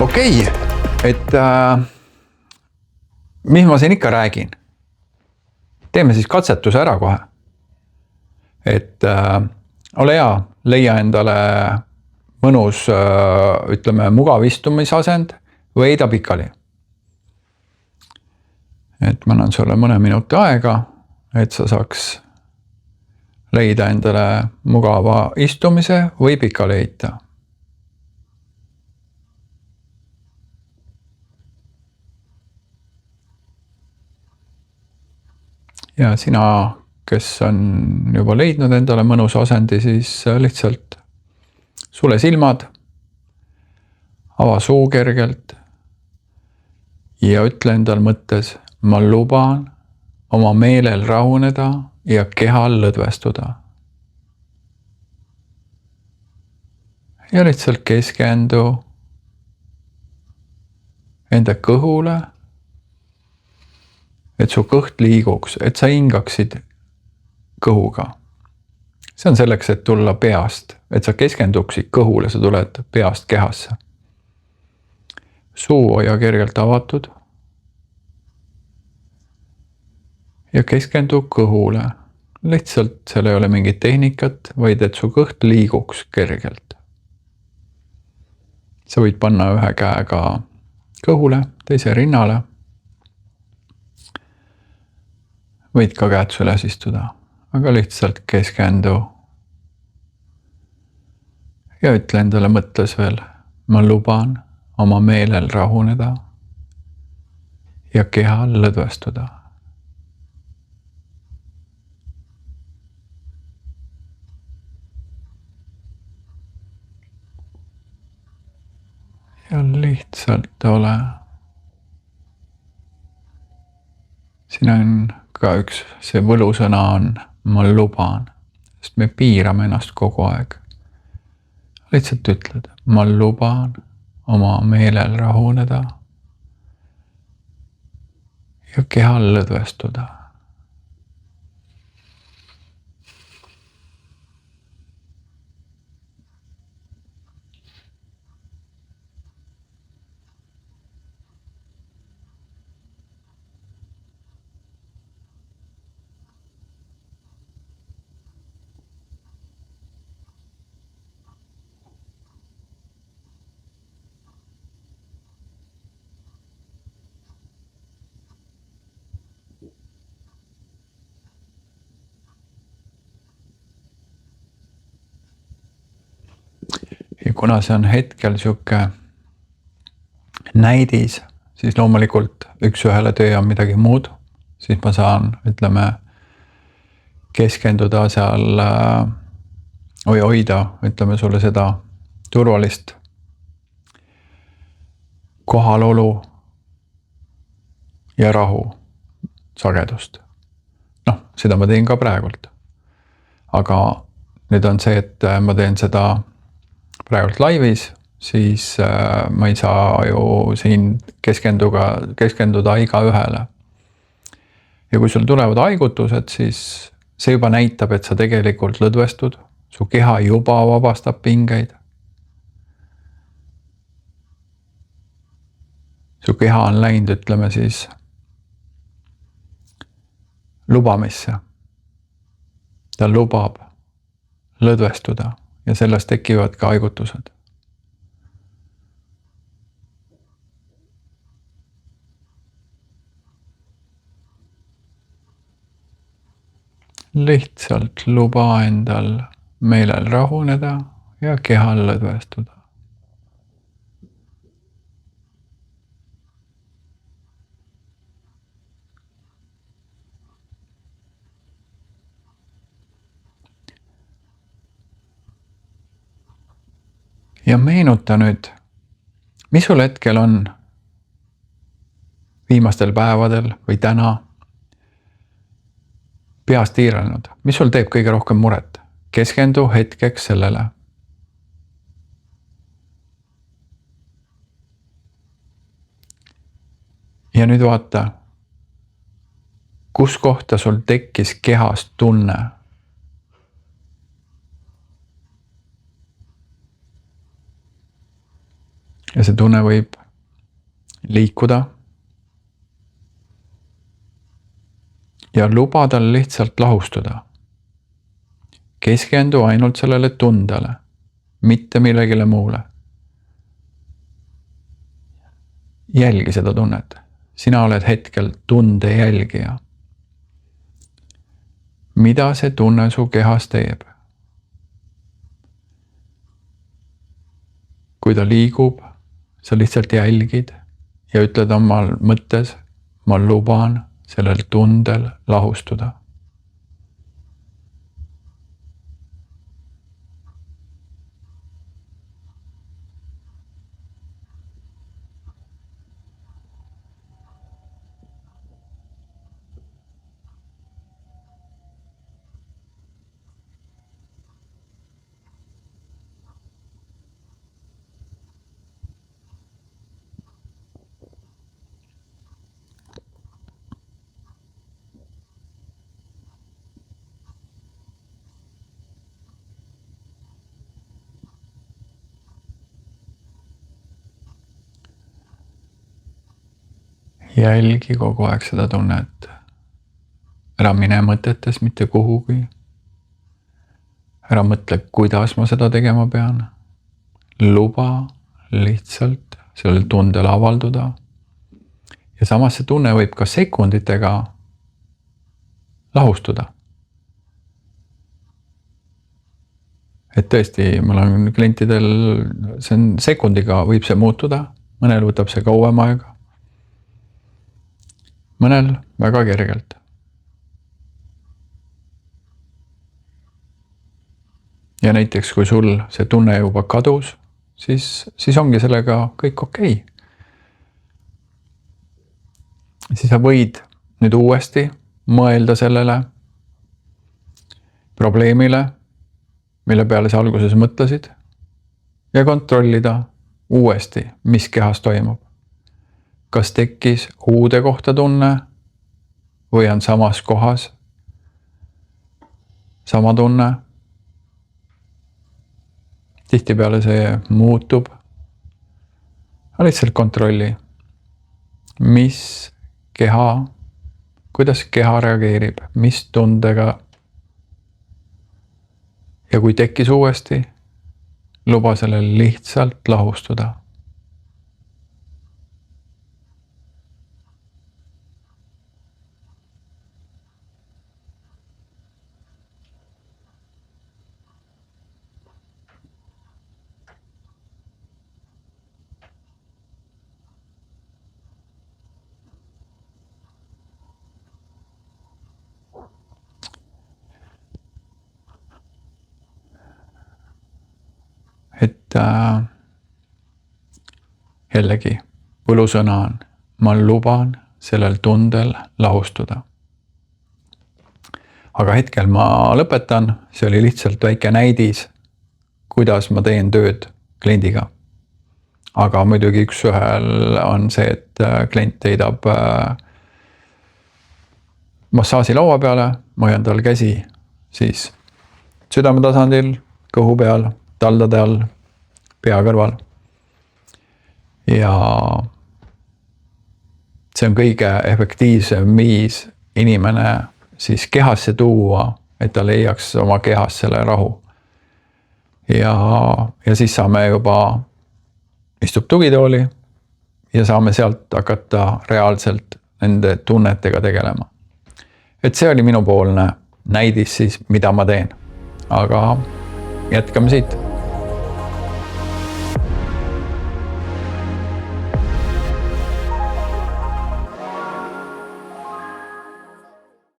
Okei, et mis ma siin ikka räägin? Teeme siis katsetuse ära kohe. Et ole hea, leia endale mõnus, ütleme, mugav istumisasend või heida pikali. Et ma annan sulle mõne minuti aega, et sa saaks leida endale mugava istumise või pikali heita. Ja sina, kes on juba leidnud endale mõnus asendi, siis lihtsalt sule silmad, ava suu kergelt ja ütle endal mõttes, ma luban oma meelel rahuneda ja kehal lõdvestuda. Ja lihtsalt keskendu enda kõhule, et su kõht liiguks, et sa hingaksid kõhuga. See on selleks, et tulla peast, et sa keskenduksid kõhule, sa tuled peast kehasse. Suu hoia kergelt avatud. Ja keskendu kõhule. Lihtsalt seal ei ole mingit tehnikat, vaid et su kõht liiguks kergelt. Sa võid panna ühe käega kõhule, teise rinnale. Võid ka käed süles istuda, aga lihtsalt keskendu. Ja ütle endale mõttes veel, ma luban oma meelel rahuneda ja kehal lõdvestuda. Ja lihtsalt ole. Siin on ka üks, see võlusõna on ma luban, sest me piirame ennast kogu aeg. Lihtsalt ütled, ma luban oma meelel rahuneda ja kehal lõdvestuda. Ja kuna see on hetkel siuke näidis, siis loomulikult üks ühele töö on midagi muud, siis ma saan, ütleme, keskenduda seal või hoida, ütleme sulle seda turvalist kohalolu ja rahu sagedust. Noh, seda ma teen ka praegult. Aga nüüd on see, et ma teen seda praegult laivis, siis ma ei saa ju siin keskenduda iga ühele. Ja kui sul tulevad haigutused, siis see juba näitab, et sa tegelikult lõdvestud, su keha juba vabastab pingeid. Su keha on läinud, ütleme siis, lubamisse. Ta lubab lõdvestuda. Ja sellest tekivad ka haigutused. Lihtsalt luba endal meelel rahuneda ja kehal lõdvestuda. Ja meenuta nüüd, mis sul hetkel on viimastel päevadel või täna peast tiiranud? Mis sul teeb kõige rohkem muret? Keskendu hetkeks sellele. Ja nüüd vaata, kus kohta sul tekkis kehas tunne. ja see tunne võib liikuda. Ja luba tal lihtsalt lahustuda. Keskendu ainult sellele tundele, mitte millegile muule. Jälgi seda tunnet. Sina oled hetkel tunde jälgija. Mida see tunne su kehas teeb? Kui ta liigub, sa lihtsalt jälgid ja ütled omal mõttes, ma luban sellel tundel lahustuda. Jälgi kogu aeg seda tunnet. Ära mine mõtetes mitte kuhugi. Ära mõtle, kuidas ma seda tegema pean. Luba lihtsalt sellel tundel avalduda. Ja samas see tunne võib ka sekunditega lahustuda. Et tõesti, mul on klientidel, see on sekundiga võib see muutuda. Mõnel võtab see kauem aega. Mõnel väga kergelt. Ja näiteks, kui sul see tunne juba kadus, siis ongi sellega kõik okei. Siis sa võid nüüd uuesti mõelda sellele probleemile, mille peale sa alguses mõtlesid, ja kontrollida uuesti, mis kehas toimub. Kas tekkis uude kohta tunne või on samas kohas sama tunne? Tihtipeale see muutub. Lihtsalt kontrolli, mis keha, kuidas keha reageerib, mis tundega. Ja kui tekkis uuesti, luba sellel lihtsalt lahustuda. Et jällegi, võlusõna on, ma luban sellel tundel lahustuda. Aga hetkel ma lõpetan, see oli lihtsalt väike näidis, kuidas ma teen tööd kliendiga. Aga muidugi üks ühel on see, et klient heidab massaaži laua peale, ma hoian tal käsi siis südame tasandil, kõhu peal, taldade all, pea kõrval. Ja see on kõige efektiivsem viis inimene siis kehasse tuua, et ta leiaks oma kehas selle rahu. Ja siis saame juba, istub tugitooli ja saame sealt hakata reaalselt nende tunnetega tegelema. Et see oli minupoolne näidis siis, mida ma teen. Aga jätkame siit.